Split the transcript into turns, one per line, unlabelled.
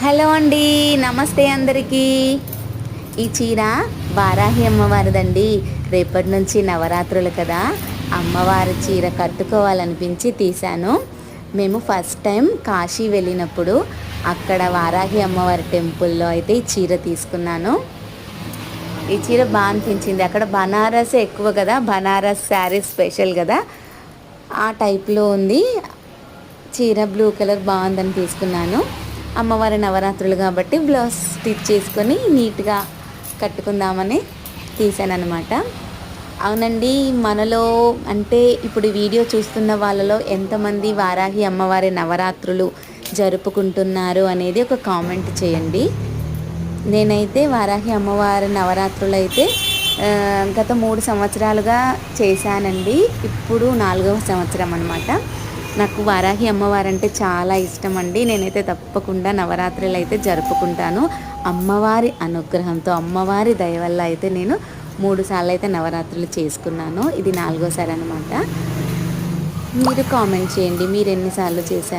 Hello అండి, నమస్తే అందరికీ. ఈ చీర వారాహి అమ్మవారిదండి. రేపటి నుంచి నవరాత్రులు కదా, అమ్మవారి చీర కట్టుకోవాలనిపించి తీశాను. మేము ఫస్ట్ టైం కాశీ వెళ్ళినప్పుడు అక్కడ వారాహి అమ్మవారి టెంపుల్లో అయితే ఈ చీర తీసుకున్నాను. ఈ చీర బాగా అనిపించింది. అక్కడ బనారస్ ఎక్కువ కదా, బనారస్ శారీ స్పెషల్ కదా, ఆ టైప్లో ఉంది చీర. బ్లూ కలర్ బాగుందని తీసుకున్నాను. అమ్మవారి నవరాత్రులు కాబట్టి బ్లౌజ్ స్టిచ్ చేసుకొని నీట్గా కట్టుకుందామని తీసాను అనమాట. అవునండి, మనలో అంటే ఇప్పుడు వీడియో చూస్తున్న వాళ్ళలో ఎంతమంది వారాహి అమ్మవారి నవరాత్రులు జరుపుకుంటున్నారు అనేది ఒక కామెంట్ చేయండి. నేనైతే వారాహి అమ్మవారి నవరాత్రులు అయితే గత 3 సంవత్సరాలుగా చేశానండి. ఇప్పుడు 4వ సంవత్సరం అనమాట. నాకు వారాహి అమ్మవారంటే చాలా ఇష్టం అండి. నేనైతే తప్పకుండా నవరాత్రులు అయితే జరుపుకుంటాను. అమ్మవారి అనుగ్రహంతో, అమ్మవారి దయ వల్ల అయితే నేను 3 సార్లు అయితే నవరాత్రులు చేసుకున్నాను. ఇది 4వసారి అనమాట. మీరు కామెంట్ చేయండి, మీరు ఎన్నిసార్లు చేశారు.